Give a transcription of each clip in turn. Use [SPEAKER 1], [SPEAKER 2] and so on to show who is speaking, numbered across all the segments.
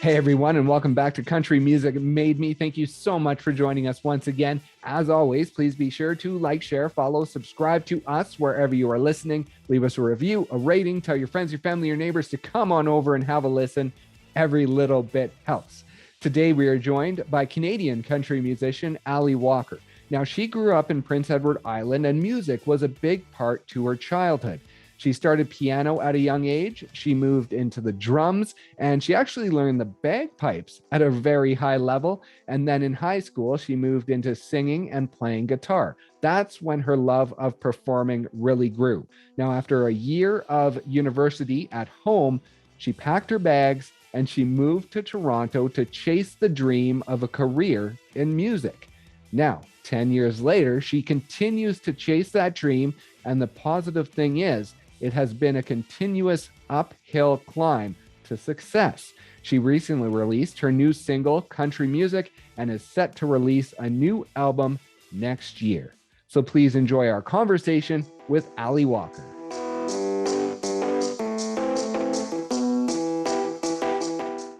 [SPEAKER 1] Hey everyone, and welcome back to Country Music Made Me. Thank you so much for joining us once again. As always, please be sure to like, share, follow, subscribe to us wherever you are listening. Leave us a review, a rating, tell your friends, your family, your neighbors to come on over and have a listen. Every little bit helps. Today we are joined by Canadian country musician Alli Walker. Now, she grew up in Prince Edward Island, and music was a big part to her childhood. She started piano at a young age. She moved into the drums, and she actually learned the bagpipes at a very high level. And then in high school, she moved into singing and playing guitar. That's when her love of performing really grew. Now, after a year of university at home, she packed her bags and she moved to Toronto to chase the dream of a career in music. Now, 10 years later, she continues to chase that dream. And the positive thing is, it has been a continuous uphill climb to success. She recently released her new single, Country Music, and is set to release a new album next year. So please enjoy our conversation with Alli Walker.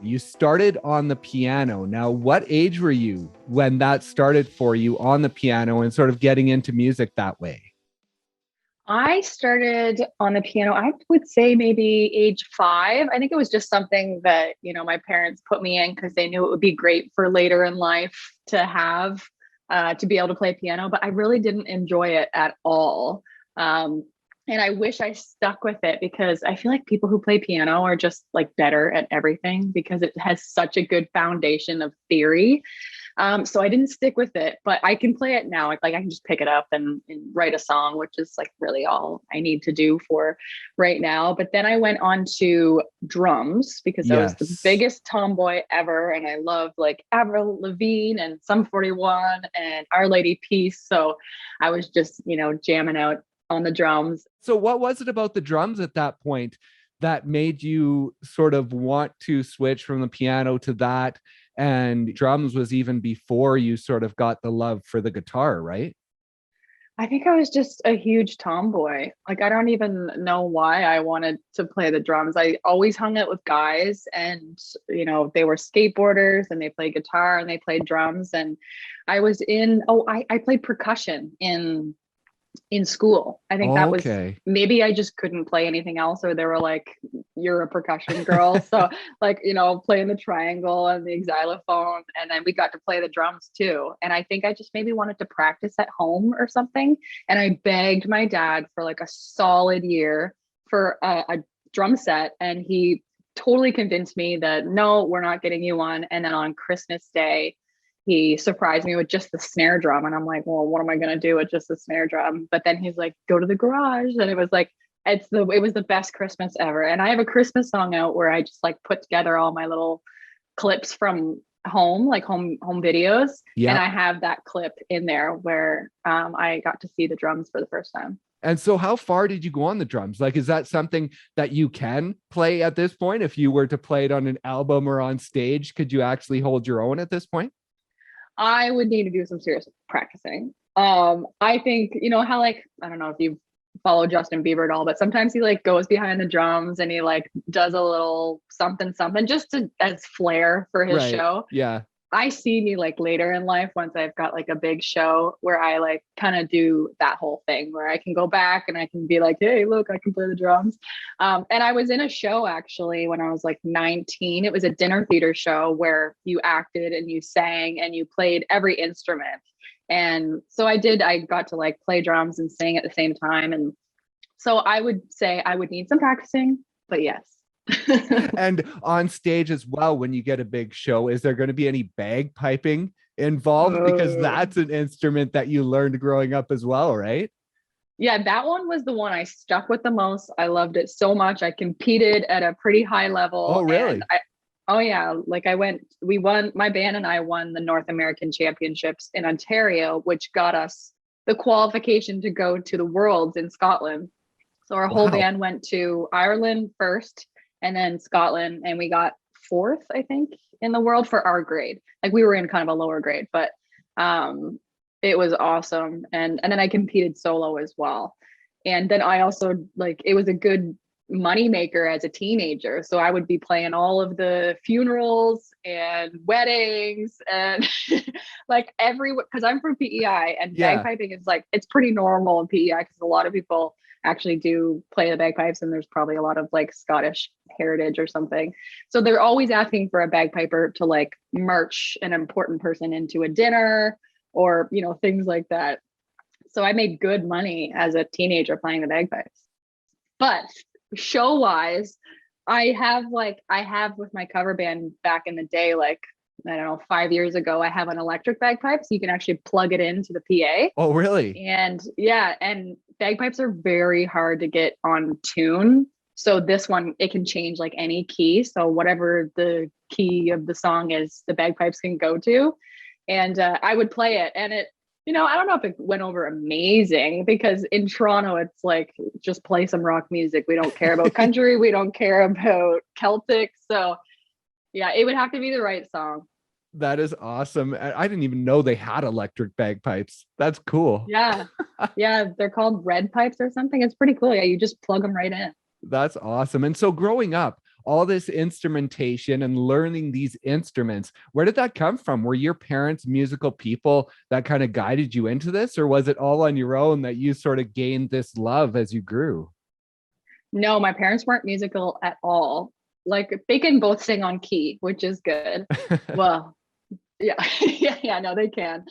[SPEAKER 1] You started on the piano. Now, what age were you when that started for you on the piano and sort of getting into music that way?
[SPEAKER 2] I started on the piano, I would say maybe age 5. I think it was just something that, my parents put me in because they knew it would be great for later in life to have, to be able to play piano, but I really didn't enjoy it at all. And I wish I stuck with it because I feel like people who play piano are just like better at everything because it has such a good foundation of theory. So I didn't stick with it, but I can play it now. Like I can just pick it up and write a song, which is like really all I need to do for right now. But then I went on to drums because I was the biggest tomboy ever. And I loved like Avril Lavigne and Sum 41 and Our Lady Peace. So I was just, jamming out on the drums.
[SPEAKER 1] So what was it about the drums at that point that made you sort of want to switch from the piano to that? And drums was even before you sort of got the love for the guitar, right?
[SPEAKER 2] I think I was just a huge tomboy. Like, I don't even know why I wanted to play the drums. I always hung out with guys and, they were skateboarders and they played guitar and they played drums. And I was I played percussion in school. I think that was maybe I just couldn't play anything else, or they were like, you're a percussion girl. So like, playing the triangle and the xylophone. And then we got to play the drums too. And I think I just maybe wanted to practice at home or something. And I begged my dad for like a solid year for a drum set. And he totally convinced me that no, we're not getting you one. And then on Christmas Day, he surprised me with just the snare drum. And I'm like, well, what am I going to do with just the snare drum? But then he's like, go to the garage. And it was like, it was the best Christmas ever. And I have a Christmas song out where I just like put together all my little clips from home, like home videos. Yeah. And I have that clip in there where I got to see the drums for the first time.
[SPEAKER 1] And so how far did you go on the drums? Like, is that something that you can play at this point? If you were to play it on an album or on stage, could you actually hold your own at this point?
[SPEAKER 2] I would need to do some serious practicing. I think, how like, I don't know if you follow Justin Bieber at all, but sometimes he like goes behind the drums and he like does a little something just as flair for his show.
[SPEAKER 1] Yeah.
[SPEAKER 2] I see me like later in life once I've got like a big show where I like kind of do that whole thing where I can go back and I can be like, hey, look, I can play the drums. And I was in a show actually when I was like 19. It was a dinner theater show where you acted and you sang and you played every instrument. And so I got to like play drums and sing at the same time. And so I would say I would need some practicing, but yes.
[SPEAKER 1] And on stage as well, when you get a big show, is there going to be any bagpiping involved? Because that's an instrument that you learned growing up as well, right?
[SPEAKER 2] Yeah, that one was the one I stuck with the most. I loved it so much. I competed at a pretty high level.
[SPEAKER 1] Oh, really?
[SPEAKER 2] Oh yeah. Like my band and I won the North American Championships in Ontario, which got us the qualification to go to the Worlds in Scotland. So our whole band went to Ireland first and then Scotland, and we got 4th, I think, in the world for our grade. Like we were in kind of a lower grade, but it was awesome. And then I competed solo as well. And then I also it was a good moneymaker as a teenager. So I would be playing all of the funerals and weddings and like because I'm from PEI, and
[SPEAKER 1] Yeah.
[SPEAKER 2] bagpiping is like, it's pretty normal in PEI because a lot of people actually do play the bagpipes, and there's probably a lot of like Scottish heritage or something. So they're always asking for a bagpiper to like march an important person into a dinner or, you know, things like that. So I made good money as a teenager playing the bagpipes. But show wise, I have with my cover band back in the day, like, I don't know, 5 years ago, I have an electric bagpipe. So you can actually plug it into the PA.
[SPEAKER 1] Oh, really?
[SPEAKER 2] And yeah, and bagpipes are very hard to get on tune. So this one, it can change like any key. So whatever the key of the song is, the bagpipes can go to. And I would play it, and it, you know, I don't know if it went over amazing, because in Toronto, it's like, just play some rock music. We don't care about country. We don't care about Celtic. So yeah, it would have to be the right song.
[SPEAKER 1] That is awesome. I didn't even know they had electric bagpipes. That's cool.
[SPEAKER 2] Yeah. Yeah. They're called red pipes or something. It's pretty cool. Yeah. You just plug them right in.
[SPEAKER 1] That's awesome. And so growing up, all this instrumentation and learning these instruments, where did that come from? Were your parents musical people that kind of guided you into this, or was it all on your own that you sort of gained this love as you grew?
[SPEAKER 2] No, my parents weren't musical at all. Like, they can both sing on key, which is good. Well, yeah, yeah, no, they can.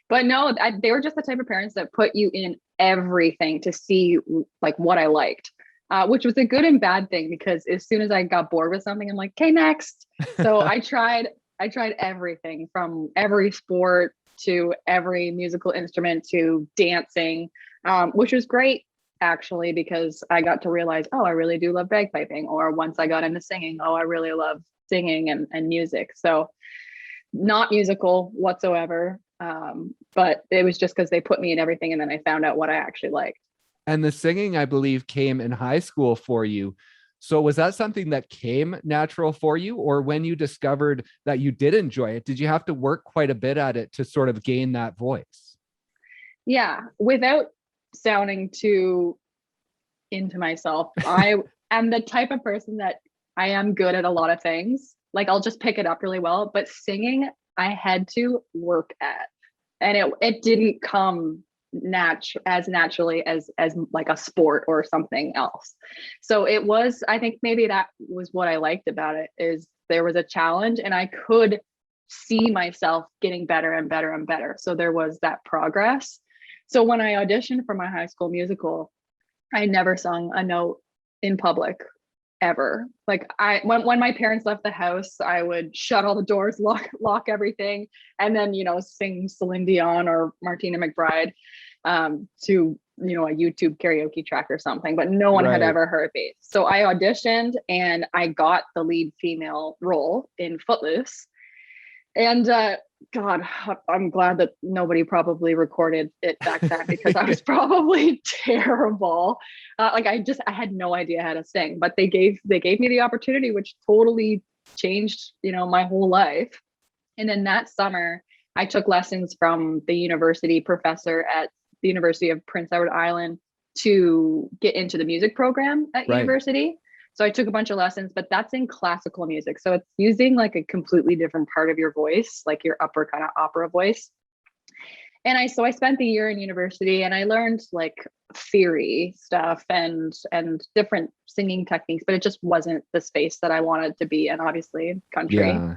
[SPEAKER 2] But no, they were just the type of parents that put you in everything to see like what I liked, which was a good and bad thing, because as soon as I got bored with something, I'm like, okay, next. So I tried everything, from every sport to every musical instrument to dancing, which was great actually, because I got to realize, oh, I really do love bagpiping. Or once I got into singing, oh, I really love singing and music. So not musical whatsoever. But it was just because they put me in everything, and then I found out what I actually liked.
[SPEAKER 1] And the singing, I believe, came in high school for you. So was that something that came natural for you? Or when you discovered that you did enjoy it, did you have to work quite a bit at it to sort of gain that voice?
[SPEAKER 2] Yeah, without sounding too into myself, I am the type of person that I am good at a lot of things. Like, I'll just pick it up really well, but singing, I had to work at. And it didn't come as naturally as like a sport or something else. So it was, I think maybe that was what I liked about it, is there was a challenge, and I could see myself getting better and better and better. So there was that progress. So when I auditioned for my high school musical, I never sung a note in public ever. Like, when my parents left the house, I would shut all the doors, lock everything, and then, you know, sing Celine Dion or Martina McBride to, you know, a YouTube karaoke track or something, but no one had
[SPEAKER 1] Right.
[SPEAKER 2] ever heard me. So I auditioned, and I got the lead female role in Footloose. And God, I'm glad that nobody probably recorded it back then, because I was probably terrible. Like, I had no idea how to sing, but they gave me the opportunity, which totally changed, you know, my whole life. And then that summer, I took lessons from the university professor at the University of Prince Edward Island to get into the music program at
[SPEAKER 1] Right.
[SPEAKER 2] university. So I took a bunch of lessons, but that's in classical music. So it's using like a completely different part of your voice, like your upper kind of opera voice. And I spent the year in university, and I learned like theory stuff and different singing techniques, but it just wasn't the space that I wanted to be in, obviously, country.
[SPEAKER 1] Yeah.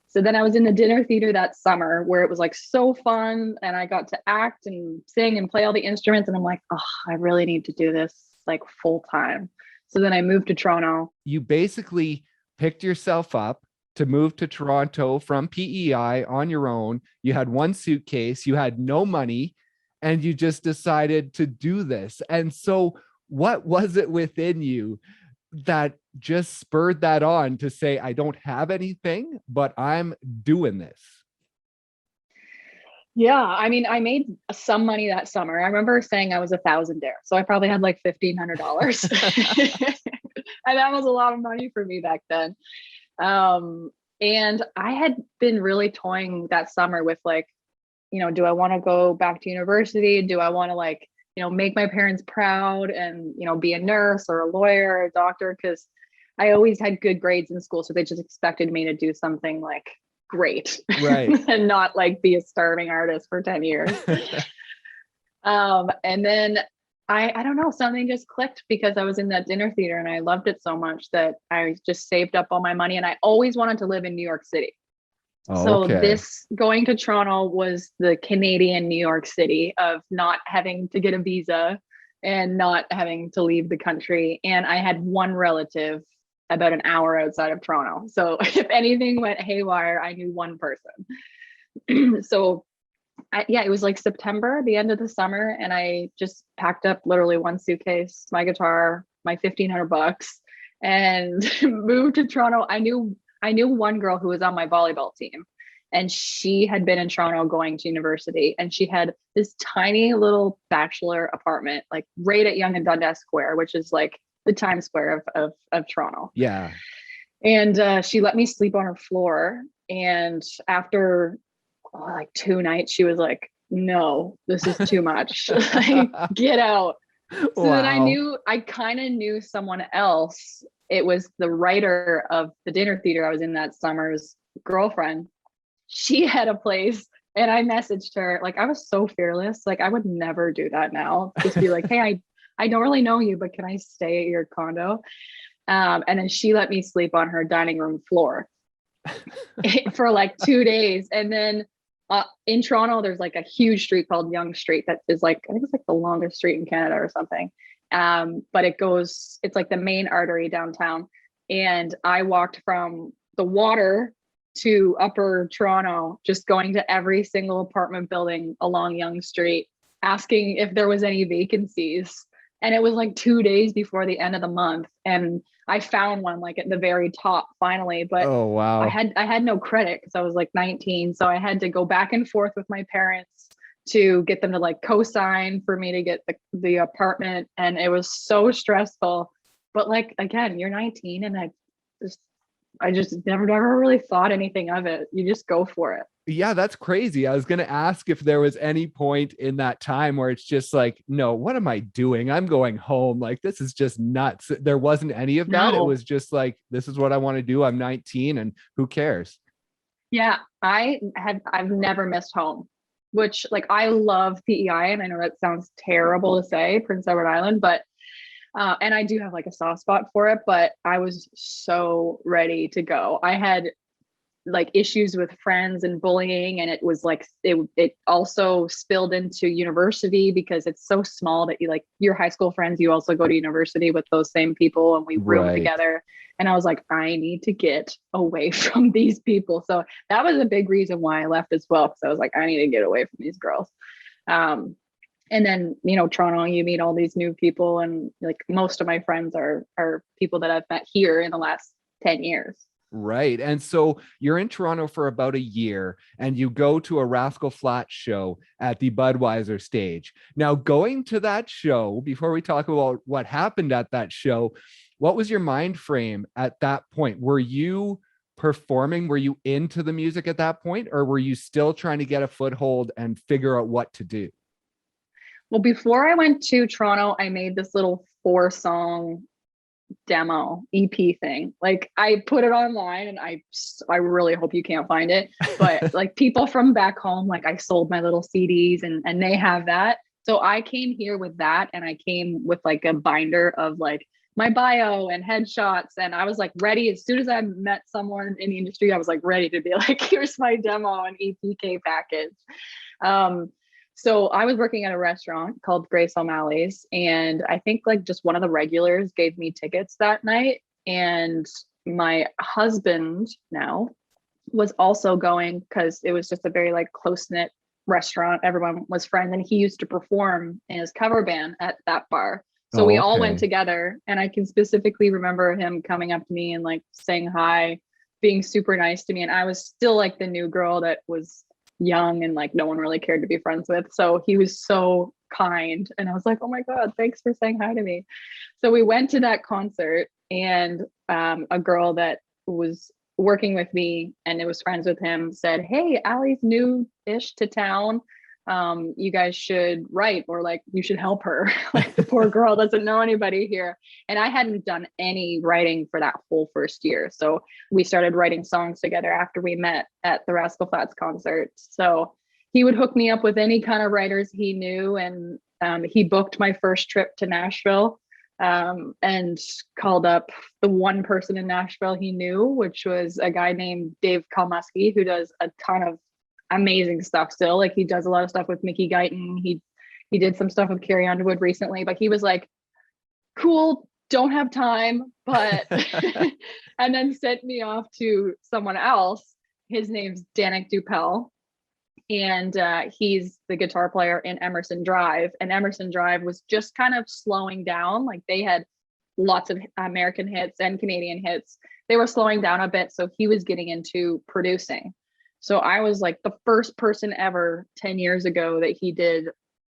[SPEAKER 2] So then I was in the dinner theater that summer, where it was like so fun, and I got to act and sing and play all the instruments, and I'm like, oh, I really need to do this like full time. So then I moved to Toronto.
[SPEAKER 1] You basically picked yourself up to move to Toronto from PEI on your own. You had one suitcase, you had no money, and you just decided to do this. And so, what was it within you that just spurred that on to say, I don't have anything, but I'm doing this?
[SPEAKER 2] Yeah, I mean, I made some money that summer. I remember saying I was a thousandaire, so I probably had like $1,500, and that was a lot of money for me back then. And I had been really toying that summer with like, you know, do I want to go back to university? Do I want to like make my parents proud and, be a nurse or a lawyer or a doctor, because I always had good grades in school. So they just expected me to do something like great,
[SPEAKER 1] Right.
[SPEAKER 2] and not like be a starving artist for 10 years. And then I don't know, something just clicked because I was in that dinner theater and I loved it so much that I just saved up all my money, and I always wanted to live in New York City. So
[SPEAKER 1] Okay.
[SPEAKER 2] this going to Toronto was the Canadian New York City of not having to get a visa and not having to leave the country. And I had one relative about an hour outside of Toronto. So if anything went haywire, I knew one person. So it was like September, the end of the summer. And I just packed up literally one suitcase, my guitar, my $1,500, and moved to Toronto. I knew one girl who was on my volleyball team, and she had been in Toronto going to university, and she had this tiny little bachelor apartment, like right at Yonge and Dundas Square, which is like the Times Square of Toronto.
[SPEAKER 1] Yeah.
[SPEAKER 2] And she let me sleep on her floor. And after like 2 nights, she was like, no, this is too much. Like, get out. So
[SPEAKER 1] Wow.
[SPEAKER 2] then I kind of knew someone else. It was the writer of the dinner theater I was in that summer's girlfriend. She had a place, and I messaged her. Like, I was so fearless. Like, I would never do that now. Just be like, hey, I don't really know you, but can I stay at your condo? And then she let me sleep on her dining room floor for like 2 days. And then in Toronto, there's like a huge street called Yonge Street that is like, I think it's like the longest street in Canada or something. But it's like the main artery downtown. And I walked from the water to Upper Toronto, just going to every single apartment building along Yonge Street, asking if there was any vacancies. And it was like 2 days before the end of the month. And I found one like at the very top finally, but
[SPEAKER 1] oh wow.
[SPEAKER 2] I had no credit because I was like 19. So I had to go back and forth with my parents to get them to like co-sign for me to get the apartment. And it was so stressful. But like, again, you're 19, and I just never really thought anything of it. You just go for it.
[SPEAKER 1] Yeah, that's crazy. I was going to ask if there was any point in that time where it's just like, no, what am I doing? I'm going home. Like, this is just nuts. There wasn't any of that.
[SPEAKER 2] No.
[SPEAKER 1] It was just like, this is what I want to do. I'm 19 and who cares?
[SPEAKER 2] Yeah, I've never missed home, which like I love PEI. And I know that sounds terrible to say, Prince Edward Island, but and I do have like a soft spot for it, but I was so ready to go. I had like issues with friends and bullying, and it was like it also spilled into university because it's so small that you like your high school friends, you also go to university with those same people, and we roomed together. And I was like, I need to get away from these people. So that was a big reason why I left as well, because I was like, I need to get away from these girls. And then, Toronto, you meet all these new people, and like most of my friends are people that I've met here in the last 10 years.
[SPEAKER 1] Right. And so you're in Toronto for about a year, and you go to a Rascal Flatts show at the Budweiser stage. Now, going to that show, before we talk about what happened at that show, what was your mind frame at that point? Were you performing? Were you into the music at that point, or were you still trying to get a foothold and figure out what to do?
[SPEAKER 2] Well, before I went to Toronto, I made this little 4-song demo EP thing. Like, I put it online, and I really hope you can't find it, but like people from back home, like I sold my little CDs and they have that. So I came here with that, and I came with like a binder of like my bio and headshots, and I was like ready. As soon as I met someone in the industry, I was like ready to be like, here's my demo and EPK package. So I was working at a restaurant called Grace O'Malley's, and I think like just one of the regulars gave me tickets that night. And my husband now was also going, because it was just a very like close-knit restaurant. Everyone was friends, and he used to perform in his cover band at that bar. So we all went together, and I can specifically remember him coming up to me and like saying hi, being super nice to me. And I was still like the new girl that was young and like no one really cared to be friends with. So he was so kind, and I was like, oh my God, thanks for saying hi to me. So we went to that concert, and a girl that was working with me and it was friends with him said, hey, Alli's new-ish to town. you guys should write, or like you should help her. Like the poor girl doesn't know anybody here. And I hadn't done any writing for that whole first year. So we started writing songs together after we met at the Rascal Flatts concert. So he would hook me up with any kind of writers he knew. And he booked my first trip to Nashville, and called up the one person in Nashville he knew, which was a guy named Dave Kalmusky, who does a ton of amazing stuff still. Like he does a lot of stuff with Mickey Guyton. He did some stuff with Carrie Underwood recently, but he was like, cool, don't have time, but and then sent me off to someone else. His name's Danik Dupel, and he's the guitar player in Emerson Drive. And Emerson Drive was just kind of slowing down. Like they had lots of American hits and Canadian hits. They were slowing down a bit, so he was getting into producing. So I was like the first person ever 10 years ago that he did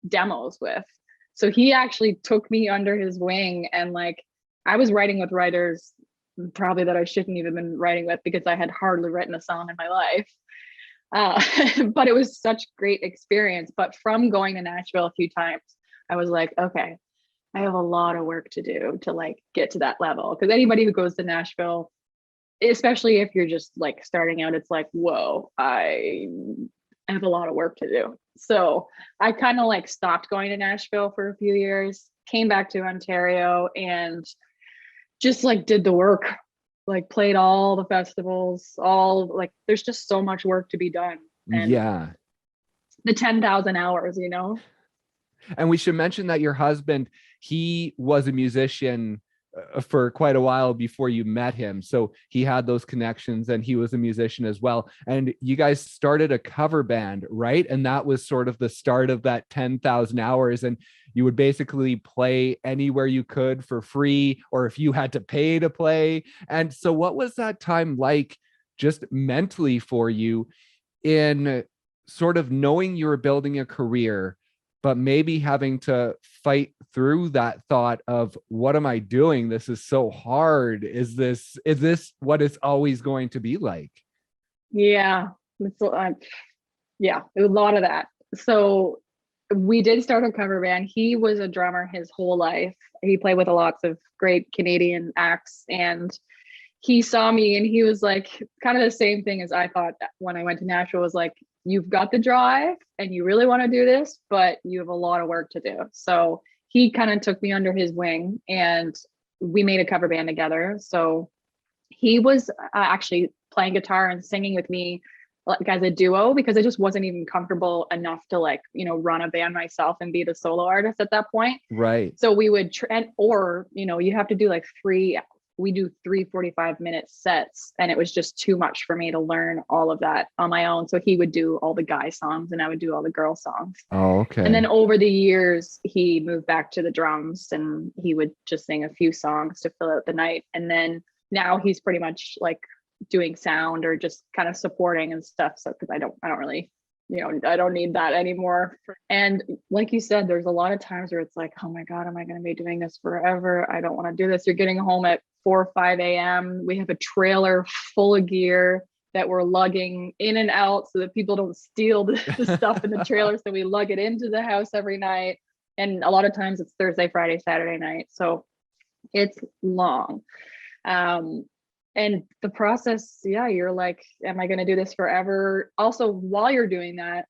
[SPEAKER 2] demos with. So he actually took me under his wing, and like I was writing with writers probably that I shouldn't even been writing with, because I had hardly written a song in my life. But it was such great experience. But from going to Nashville a few times, I was like, okay, I have a lot of work to do to like get to that level. Because anybody who goes to Nashville, especially if you're just like starting out, it's like, whoa, I have a lot of work to do. So I kind of like stopped going to Nashville for a few years, came back to Ontario, and just like did the work, like played all the festivals, all like there's just so much work to be done. And
[SPEAKER 1] Yeah.
[SPEAKER 2] the 10,000 hours, you know?
[SPEAKER 1] And we should mention that your husband, he was a musician for quite a while before you met him. So he had those connections, and he was a musician as well. And you guys started a cover band, right? And that was sort of the start of that 10,000 hours. And you would basically play anywhere you could for free, or if you had to pay to play. And so what was that time like just mentally for you, in sort of knowing you were building a career, but maybe having to fight through that thought of, what am I doing? This is so hard. Is this what it's always going to be like?
[SPEAKER 2] Yeah. Yeah, a lot of that. So we did start a cover band. He was a drummer his whole life. He played with lots of great Canadian acts, and he saw me and he was like, kind of the same thing as I thought when I went to Nashville, was like, you've got the drive and you really want to do this, but you have a lot of work to do. So he kind of took me under his wing, and we made a cover band together. So he was actually playing guitar and singing with me like as a duo, because I just wasn't even comfortable enough to like, you know, run a band myself and be the solo artist at that point.
[SPEAKER 1] Right.
[SPEAKER 2] So we would, you know, you have to do like we do 3 45-minute sets, and it was just too much for me to learn all of that on my own. So he would do all the guy songs and I would do all the girl songs.
[SPEAKER 1] Oh, okay.
[SPEAKER 2] And then over the years, he moved back to the drums, and he would just sing a few songs to fill out the night. And then now he's pretty much like doing sound or just kind of supporting and stuff. So, because I don't really, you know, I don't need that anymore. And like you said, there's a lot of times where it's like, oh my God, am I going to be doing this forever? I don't want to do this. You're getting home at 4 or 5 a.m. We have a trailer full of gear that we're lugging in and out so that people don't steal the stuff in the trailer. So we lug it into the house every night. And a lot of times it's Thursday, Friday, Saturday night. So it's long. And the process, yeah, you're like, am I going to do this forever? Also, while you're doing that,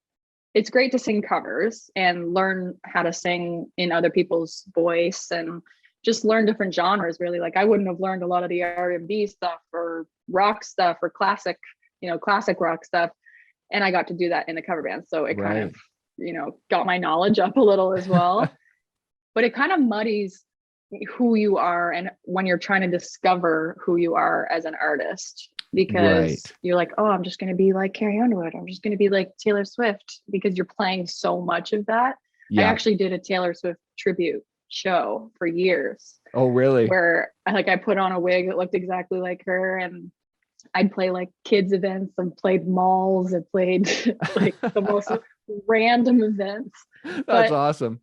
[SPEAKER 2] it's great to sing covers and learn how to sing in other people's voice and just learn different genres, really. Like I wouldn't have learned a lot of the R&B stuff or rock stuff or classic rock stuff. And I got to do that in the cover band. So it kind of, you know, got my knowledge up a little as well. But it kind of muddies who you are, and when you're trying to discover who you are as an artist, because you're like, oh, I'm just going to be like Carrie Underwood, I'm just going to be like Taylor Swift, because you're playing so much of that. I actually did a Taylor Swift tribute show for years.
[SPEAKER 1] Oh, really?
[SPEAKER 2] Where I put on a wig that looked exactly like her, and I'd play like kids events, and played malls, and played like the most random events.
[SPEAKER 1] That's awesome.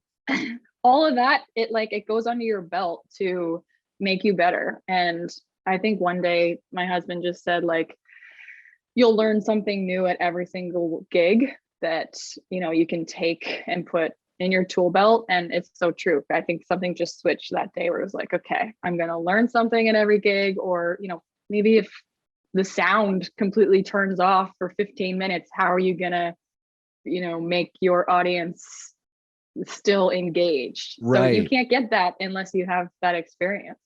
[SPEAKER 2] All of that, it goes under your belt to make you better. And I think one day my husband just said, like, you'll learn something new at every single gig that, you know, you can take and put in your tool belt. And it's so true. I think something just switched that day where it was like, okay, I'm going to learn something at every gig. Or, you know, maybe if the sound completely turns off for 15 minutes, how are you going to, you know, make your audience still engaged? So you can't get that unless you have that experience.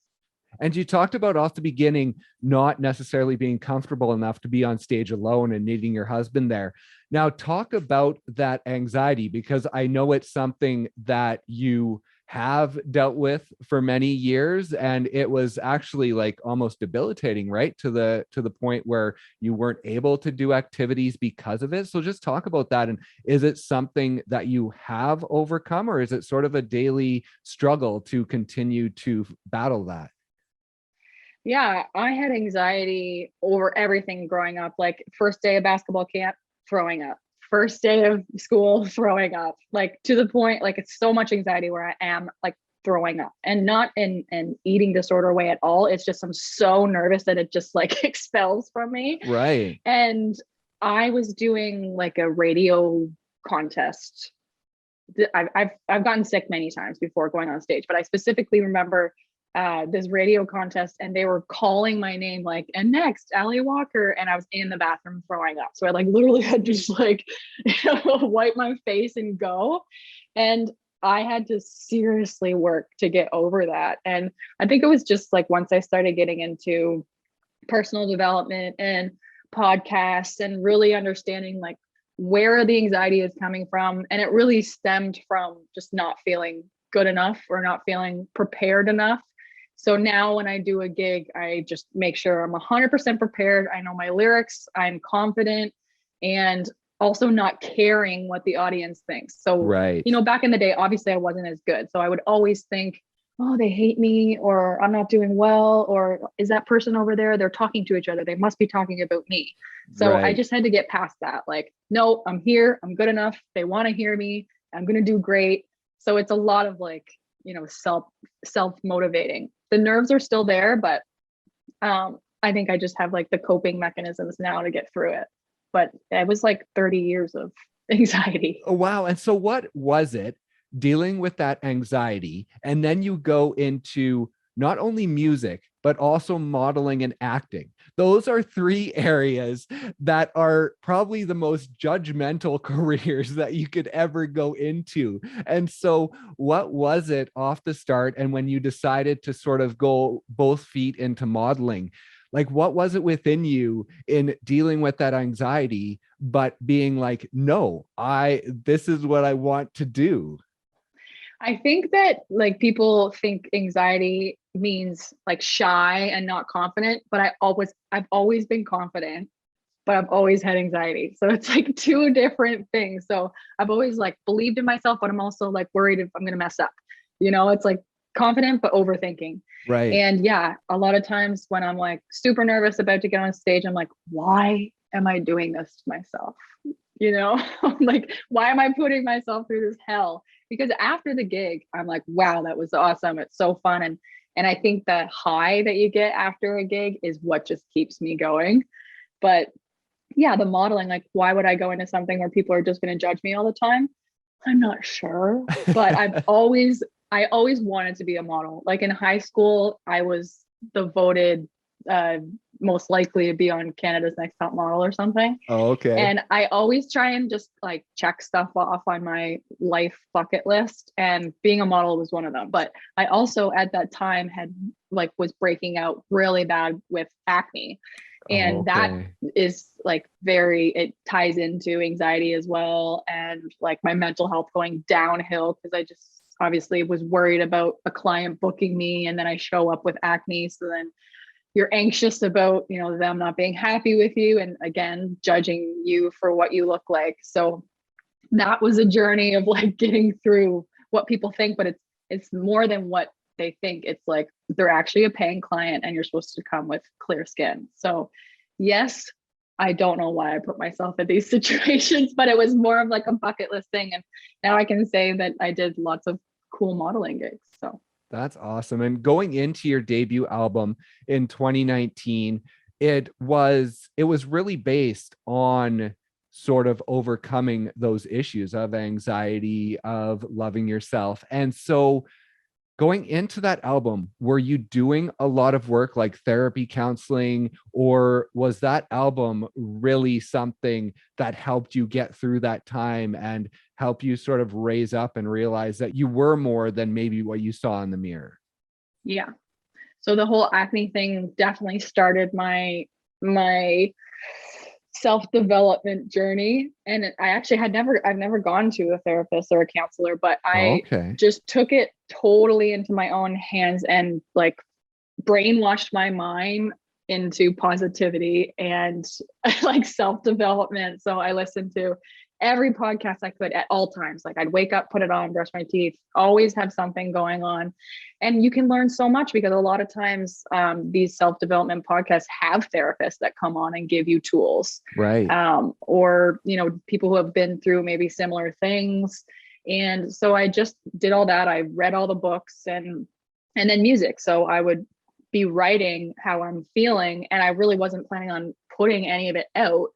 [SPEAKER 1] And you talked about off the beginning, not necessarily being comfortable enough to be on stage alone and needing your husband there. Now, talk about that anxiety, because I know it's something that you have dealt with for many years, and it was actually like almost debilitating, right? To the point where you weren't able to do activities because of it. So just talk about that. And is it something that you have overcome, or is it sort of a daily struggle to continue to battle that?
[SPEAKER 2] Yeah, I had anxiety over everything growing up. Like first day of basketball camp, throwing up. First day of school, throwing up. Like to the point, like it's so much anxiety where I am like throwing up, and not in an eating disorder way at all. It's just I'm so nervous that it just like expels from me.
[SPEAKER 1] Right.
[SPEAKER 2] And I was doing like a radio contest. I've gotten sick many times before going on stage, but I specifically remember this radio contest, and they were calling my name like, and next Alli Walker, and I was in the bathroom throwing up. So I like literally had to just like wipe my face and go. And I had to seriously work to get over that. And I think it was just like once I started getting into personal development and podcasts and really understanding like where the anxiety is coming from. And it really stemmed from just not feeling good enough or not feeling prepared enough. So now when I do a gig, I just make sure I'm 100% prepared. I know my lyrics, I'm confident, and also not caring what the audience thinks. So,
[SPEAKER 1] Right.
[SPEAKER 2] you know, back in the day, obviously I wasn't as good. So I would always think, oh, they hate me, or I'm not doing well, or is that person over there? They're talking to each other. They must be talking about me. So I just had to get past that. Like, no, I'm here. I'm good enough. They want to hear me. I'm going to do great. So it's a lot of like, you know, self motivating. The nerves are still there, but I think I just have like the coping mechanisms now to get through it. But it was like 30 years of anxiety.
[SPEAKER 1] Oh, wow. And so what was it dealing with that anxiety? And then you go into not only music, but also modeling and acting. Those are three areas that are probably the most judgmental careers that you could ever go into. And so what was it off the start? And when you decided to sort of go both feet into modeling, like what was it within you in dealing with that anxiety, but being like, no, this is what I want to do?
[SPEAKER 2] I think that like people think anxiety means like shy and not confident, but I've always been confident, but I've always had anxiety. So it's like two different things. So I've always like believed in myself, but I'm also like worried if I'm going to mess up. You know, it's like confident, but overthinking.
[SPEAKER 1] Right.
[SPEAKER 2] And yeah, a lot of times when I'm like super nervous about to get on stage, I'm like, why am I doing this to myself? You know, like, why am I putting myself through this hell? Because after the gig, I'm like, wow, that was awesome. It's so fun. And I think the high that you get after a gig is what just keeps me going. But yeah, the modeling, like, why would I go into something where people are just going to judge me all the time? I'm not sure, but I always wanted to be a model. Like in high school, I was the voted most likely to be on Canada's Next Top Model or something.
[SPEAKER 1] Oh, okay.
[SPEAKER 2] And I always try and just like check stuff off on my life bucket list. And being a model was one of them. But I also at that time had like was breaking out really bad with acne. And that is like it ties into anxiety as well. And like my mental health going downhill because I just obviously was worried about a client booking me. And then I show up with acne. So then you're anxious about, you know, them not being happy with you and again, judging you for what you look like. So that was a journey of like getting through what people think, but it's more than what they think. It's like they're actually a paying client and you're supposed to come with clear skin. So yes, I don't know why I put myself in these situations, but it was more of like a bucket list thing. And now I can say that I did lots of cool modeling gigs. So
[SPEAKER 1] that's awesome. And going into your debut album in 2019, it was really based on sort of overcoming those issues of anxiety, of loving yourself. And so going into that album, were you doing a lot of work like therapy, counseling, or was that album really something that helped you get through that time and help you sort of raise up and realize that you were more than maybe what you saw in the mirror?
[SPEAKER 2] Yeah. So the whole acne thing definitely started my self-development journey. And I've never gone to a therapist or a counselor, but I
[SPEAKER 1] Okay.
[SPEAKER 2] just took it totally into my own hands and like brainwashed my mind into positivity and like self-development. So I listened to every podcast I could at all times. Like I'd wake up, put it on, brush my teeth, always have something going on. And you can learn so much because a lot of times these self-development podcasts have therapists that come on and give you tools.
[SPEAKER 1] Right.
[SPEAKER 2] Or, you know, people who have been through maybe similar things. And so I just did all that. I read all the books and then music. So I would be writing how I'm feeling. And I really wasn't planning on putting any of it out.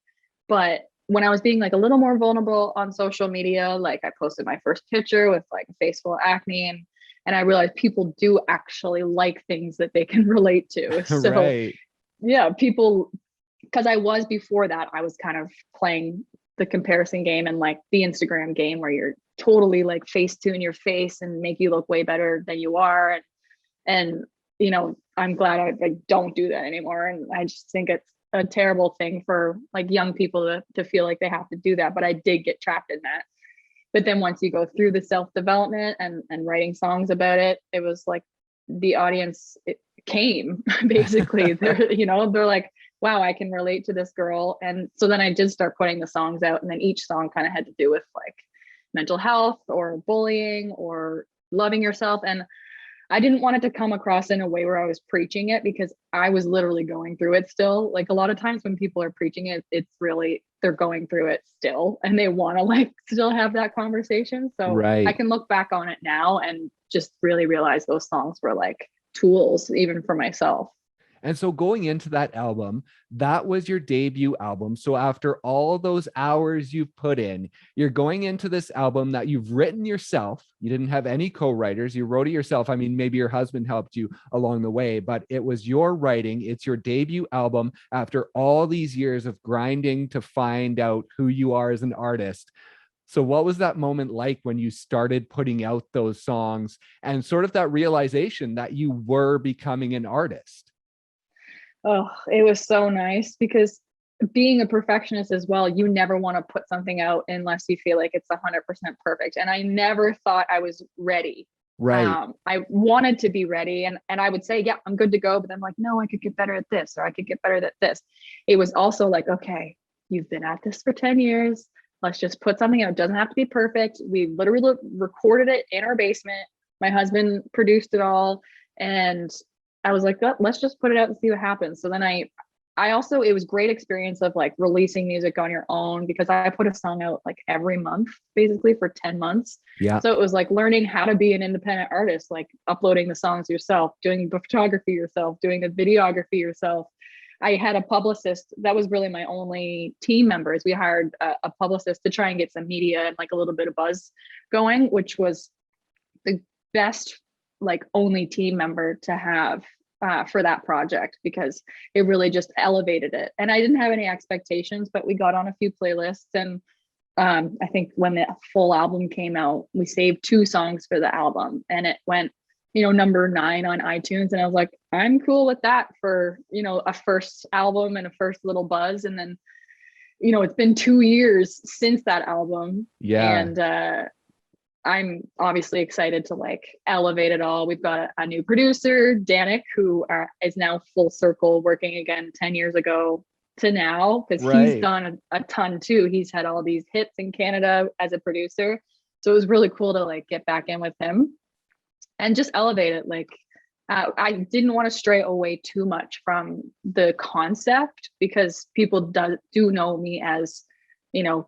[SPEAKER 2] But when I was being like a little more vulnerable on social media, like I posted my first picture with like a face full of acne, and I realized people do actually like things that they can relate to. So
[SPEAKER 1] Right.
[SPEAKER 2] yeah, people, because I was before that, I was kind of playing the comparison game and like the Instagram game where you're totally like face tune your face and make you look way better than you are. And you know, I'm glad I don't do that anymore. And I just think it's a terrible thing for like young people to feel like they have to do that. But I did get trapped in that. But then once you go through the self-development and writing songs about it, it was like the audience it came basically. They're like, wow, I can relate to this girl. And so then I did start putting the songs out, and then each song kind of had to do with like mental health or bullying or loving yourself. And I didn't want it to come across in a way where I was preaching it, because I was literally going through it still. Like a lot of times when people are preaching it, it's really, they're going through it still and they want to like still have that conversation. So I
[SPEAKER 1] Right.
[SPEAKER 2] can look back on it now and just really realize those songs were like tools even for myself.
[SPEAKER 1] And so going into that album, that was your debut album. So after all those hours you've put in, you're going into this album that you've written yourself. You didn't have any co-writers. You wrote it yourself. I mean, maybe your husband helped you along the way, but it was your writing. It's your debut album after all these years of grinding to find out who you are as an artist. So what was that moment like when you started putting out those songs and sort of that realization that you were becoming an artist?
[SPEAKER 2] Oh, it was so nice because being a perfectionist as well, you never want to put something out unless you feel like it's 100% perfect. And I never thought I was ready.
[SPEAKER 1] Right.
[SPEAKER 2] I wanted to be ready, and I would say, yeah, I'm good to go. But I'm like, no, I could get better at this, or I could get better at this. It was also like, okay, you've been at this for 10 years. Let's just put something out. It doesn't have to be perfect. We literally recorded it in our basement. My husband produced it all. And I was like, let's just put it out and see what happens. So then I also, it was great experience of like releasing music on your own, because I put a song out like every month, basically for 10 months.
[SPEAKER 1] Yeah.
[SPEAKER 2] So it was like learning how to be an independent artist, like uploading the songs yourself, doing the photography yourself, doing the videography yourself. I had a publicist. That was really my only team members. We hired a publicist to try and get some media and like a little bit of buzz going, which was the best like only team member to have for that project, because it really just elevated it. And I didn't have any expectations, but we got on a few playlists. And I think when the full album came out, we saved 2 songs for the album, and it went, number 9 on iTunes. And I was like, I'm cool with that for, a first album and a first little buzz. And then, it's been 2 years since that album.
[SPEAKER 1] Yeah.
[SPEAKER 2] And I'm obviously excited to like elevate it all. We've got a new producer, Danik, who is now full circle working again 10 years ago to now, because he's
[SPEAKER 1] Right.
[SPEAKER 2] done a ton too. He's had all these hits in Canada as a producer. So it was really cool to like get back in with him and just elevate it. Like I didn't want to stray away too much from the concept, because people do know me as,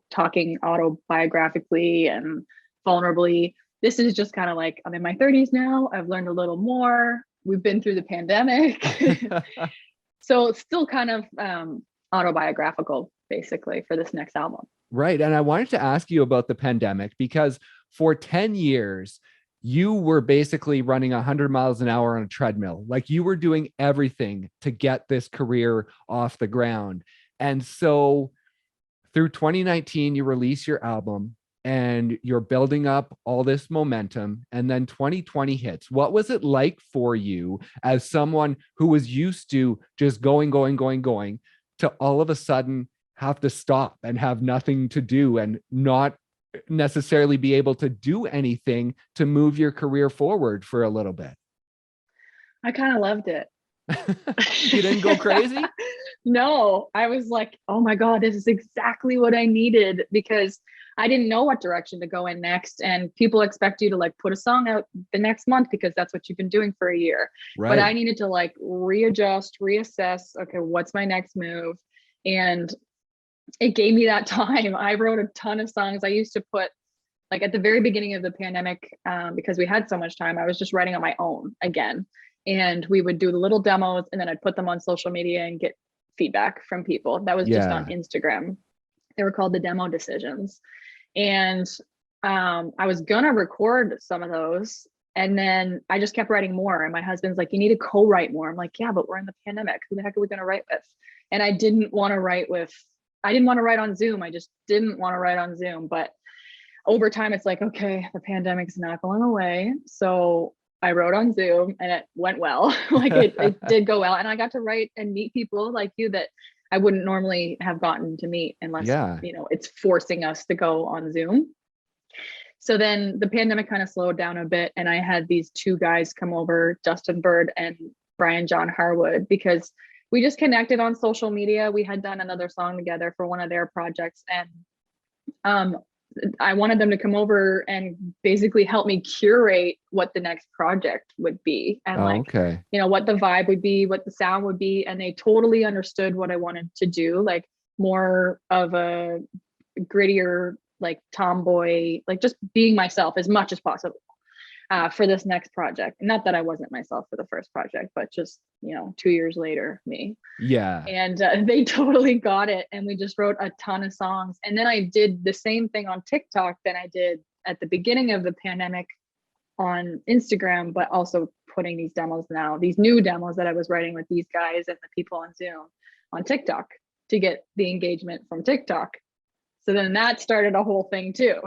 [SPEAKER 2] talking autobiographically and vulnerably. This is just kind of like, I'm in my 30s now. I've learned a little more. We've been through the pandemic. So it's still kind of autobiographical, basically, for this next album.
[SPEAKER 1] Right. And I wanted to ask you about the pandemic because for 10 years, you were basically running 100 miles an hour on a treadmill. Like you were doing everything to get this career off the ground. And so through 2019, you release your album and you're building up all this momentum. And then 2020 hits. What was it like for you as someone who was used to just going, to all of a sudden have to stop and have nothing to do and not necessarily be able to do anything to move your career forward for a little bit?
[SPEAKER 2] I kind of loved it.
[SPEAKER 1] You didn't go crazy?
[SPEAKER 2] No, I was like, oh my God, this is exactly what I needed, because I didn't know what direction to go in next. And people expect you to like put a song out the next month because that's what you've been doing for a year.
[SPEAKER 1] Right.
[SPEAKER 2] But I needed to like readjust, reassess, okay, what's my next move? And it gave me that time. I wrote a ton of songs. I used to put, like at the very beginning of the pandemic, because we had so much time, I was just writing on my own again. And we would do the little demos and then I'd put them on social media and get feedback from people. That was just on Instagram. They were called the demo decisions. And I was gonna record some of those. And then I just kept writing more. And my husband's like, you need to co-write more. I'm like, yeah, but we're in the pandemic. Who the heck are we gonna write with? And I didn't want to write on Zoom. I just didn't want to write on Zoom. But over time, it's like, okay, the pandemic's not going away. So I wrote on Zoom and it went well. Like it did go well. And I got to write and meet people like you that I wouldn't normally have gotten to meet unless, it's forcing us to go on Zoom. So then the pandemic kind of slowed down a bit. And I had these two guys come over, Justin Bird and Brian John Harwood, because we just connected on social media. We had done another song together for one of their projects. And I wanted them to come over and basically help me curate what the next project would be and what the vibe would be, what the sound would be. And they totally understood what I wanted to do, like more of a grittier, like tomboy, like just being myself as much as possible for this next project. Not that I wasn't myself for the first project, but just, 2 years later, me.
[SPEAKER 1] Yeah.
[SPEAKER 2] And they totally got it. And we just wrote a ton of songs. And then I did the same thing on TikTok that I did at the beginning of the pandemic on Instagram, but also putting these demos now, these new demos that I was writing with these guys and the people on Zoom on TikTok to get the engagement from TikTok. So then that started a whole thing too.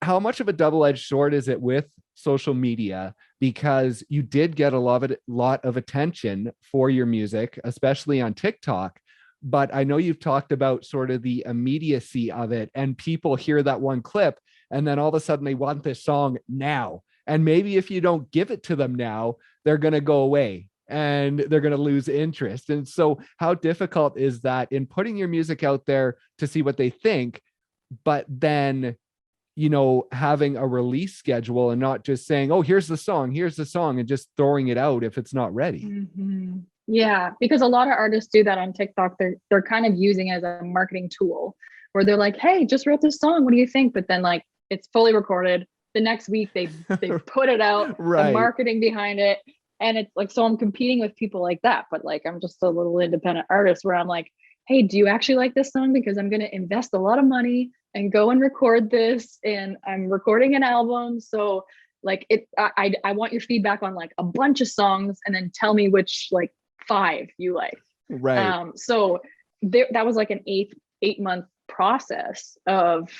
[SPEAKER 1] How much of a double-edged sword is it with social media? Because you did get a lot of attention for your music, especially on TikTok. But I know you've talked about sort of the immediacy of it, and people hear that one clip and then all of a sudden they want this song now. And maybe if you don't give it to them now, they're going to go away and they're going to lose interest. And so how difficult is that in putting your music out there to see what they think, but then having a release schedule and not just saying, oh, here's the song and just throwing it out if it's not ready.
[SPEAKER 2] Mm-hmm. Yeah, because a lot of artists do that on TikTok. They're kind of using it as a marketing tool where they're like, hey, just wrote this song. What do you think? But then like it's fully recorded. The next week they put it out,
[SPEAKER 1] right.
[SPEAKER 2] The marketing behind it. And it's like, so I'm competing with people like that. But like, I'm just a little independent artist where I'm like, hey, do you actually like this song? Because I'm going to invest a lot of money and go and record this, and I'm recording an album. So like I want your feedback on like a bunch of songs and then tell me which like 5 you like.
[SPEAKER 1] Right.
[SPEAKER 2] So that was like an 8-month process of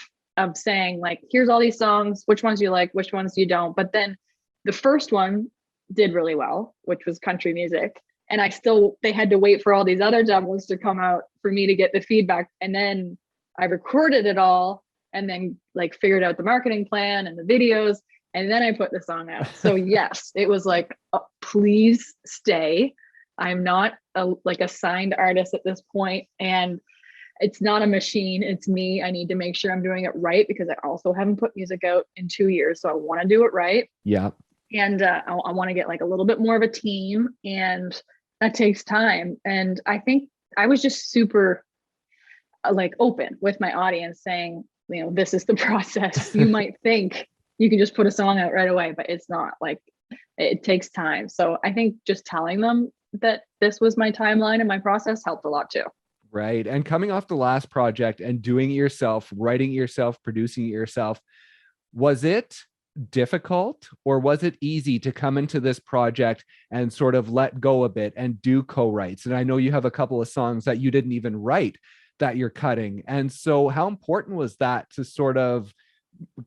[SPEAKER 2] saying like, here's all these songs, which ones you like, which ones you don't. But then the first one did really well, which was country music. And they had to wait for all these other demos to come out for me to get the feedback. And then I recorded it all and then like figured out the marketing plan and the videos. And then I put the song out. So yes, it was like, please stay. I'm not a signed artist at this point. And it's not a machine. It's me. I need to make sure I'm doing it right because I also haven't put music out in 2 years. So I want to do it right.
[SPEAKER 1] Yeah.
[SPEAKER 2] And I want to get like a little bit more of a team, and that takes time. And I think I was just super like open with my audience saying, this is the process. You might think you can just put a song out right away, but it's not. Like it takes time. So I think just telling them that this was my timeline and my process helped a lot too.
[SPEAKER 1] Right. And coming off the last project and doing it yourself, writing it yourself, producing it yourself, was it difficult or was it easy to come into this project and sort of let go a bit and do co-writes? And I know you have a couple of songs that you didn't even write that you're cutting. And so how important was that to sort of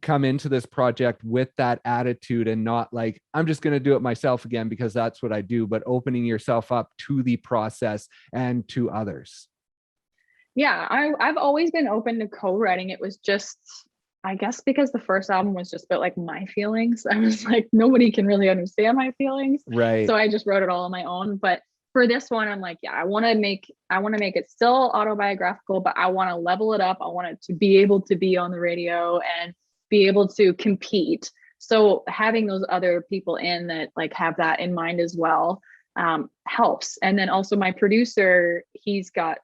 [SPEAKER 1] come into this project with that attitude and not like, I'm just going to do it myself again because that's what I do, but opening yourself up to the process and to others?
[SPEAKER 2] Yeah, I've always been open to co-writing. It was just, I guess, because the first album was just about like my feelings. I was like, nobody can really understand my feelings.
[SPEAKER 1] Right.
[SPEAKER 2] So I just wrote it all on my own. But for this one, I'm like, yeah, I want to make it still autobiographical, but I want to level it up. I want it to be able to be on the radio and be able to compete. So having those other people in that like have that in mind as well helps. And then also my producer, he's got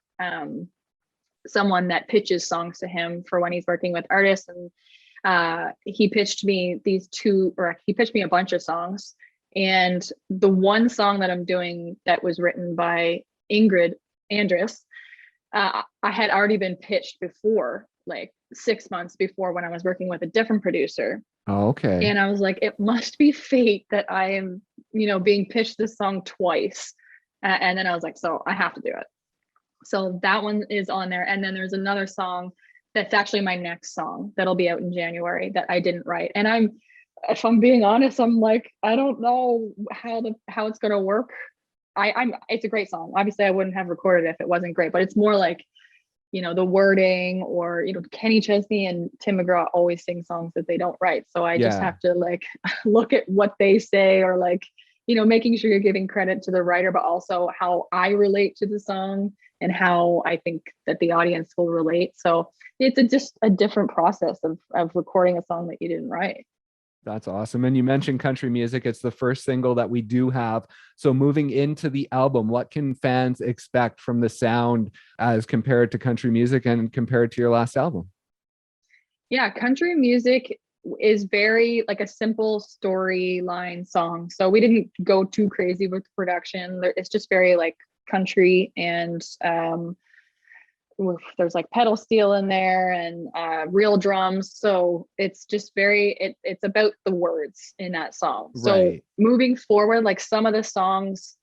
[SPEAKER 2] someone that pitches songs to him for when he's working with artists. And he pitched me he pitched me a bunch of songs. And the one song that I'm doing that was written by Ingrid Andress, I had already been pitched before, like 6 months before when I was working with a different producer.
[SPEAKER 1] Oh, okay.
[SPEAKER 2] And I was like, it must be fate that I am, being pitched this song twice. And then I was like, so I have to do it. So that one is on there. And then there's another song that's actually my next song that'll be out in January that I didn't write. And if I'm being honest, I'm like, I don't know how it's going to work. It's a great song. Obviously I wouldn't have recorded it if it wasn't great, but it's more like, the wording or, Kenny Chesney and Tim McGraw always sing songs that they don't write. So I just have to like look at what they say or like, making sure you're giving credit to the writer, but also how I relate to the song and how I think that the audience will relate. So it's just a different process of recording a song that you didn't write.
[SPEAKER 1] That's awesome. And you mentioned country music. It's the first single that we do have. So moving into the album, what can fans expect from the sound as compared to country music and compared to your last album?
[SPEAKER 2] Yeah, country music is very like a simple storyline song. So we didn't go too crazy with the production. It's just very like country, and there's like pedal steel in there and real drums. So it's just it's about the words in that song. So moving forward, like some of the songs,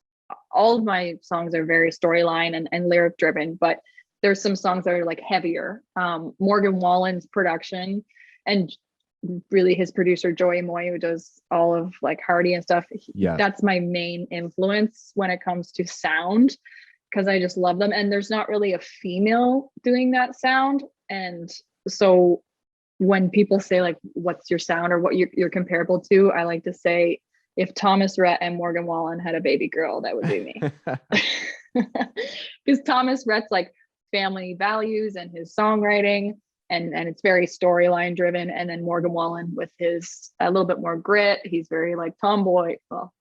[SPEAKER 2] all of my songs are very storyline and lyric driven, but there's some songs that are like heavier. Morgan Wallen's production and really his producer Joey Moy, who does all of like Hardy and stuff. That's my main influence when it comes to sound, because I just love them. And there's not really a female doing that sound. And so when people say like, what's your sound or what you're comparable to, I like to say, if Thomas Rhett and Morgan Wallen had a baby girl, that would be me. Because Thomas Rhett's like family values and his songwriting, and it's very storyline driven. And then Morgan Wallen with his a little bit more grit. He's very like tomboy. Well,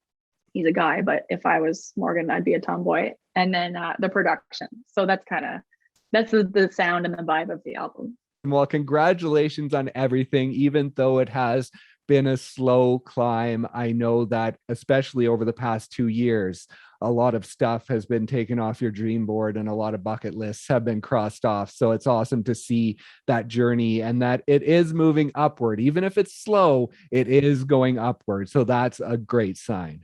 [SPEAKER 2] he's a guy, but if I was Morgan, I'd be a tomboy. And then the production. So that's the sound and the vibe of the album.
[SPEAKER 1] Well, congratulations on everything, even though it has been a slow climb. I know that especially over the past 2 years, a lot of stuff has been taken off your dream board and a lot of bucket lists have been crossed off. So it's awesome to see that journey and that it is moving upward. Even if it's slow, it is going upward. So that's a great sign.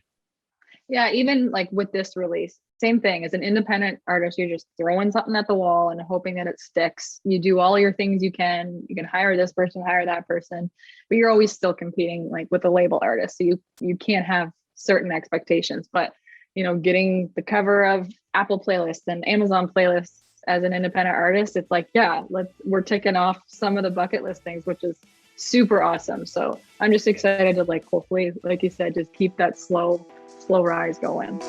[SPEAKER 2] Yeah, even like with this release, same thing. As an independent artist, you're just throwing something at the wall and hoping that it sticks. You do all your things you can. You can hire this person, hire that person, but you're always still competing like with a label artist. So you can't have certain expectations. But getting the cover of Apple playlists and Amazon playlists as an independent artist, it's like, we're ticking off some of the bucket list things, which is super awesome. So I'm just excited to like, hopefully, like you said, just keep that slow rise going.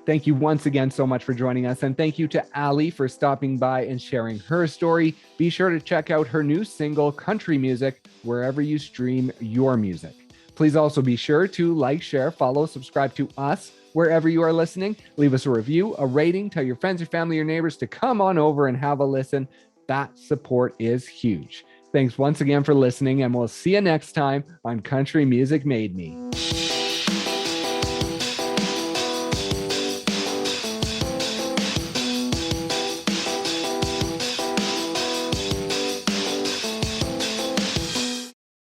[SPEAKER 1] Thank you once again so much for joining us. And thank you to Alli for stopping by and sharing her story. Be sure to check out her new single, Country Music, wherever you stream your music. Please also be sure to like, share, follow, subscribe to us wherever you are listening. Leave us a review, a rating, tell your friends, your family, your neighbors to come on over and have a listen. That support is huge. Thanks once again for listening, and we'll see you next time on Country Music Made Me.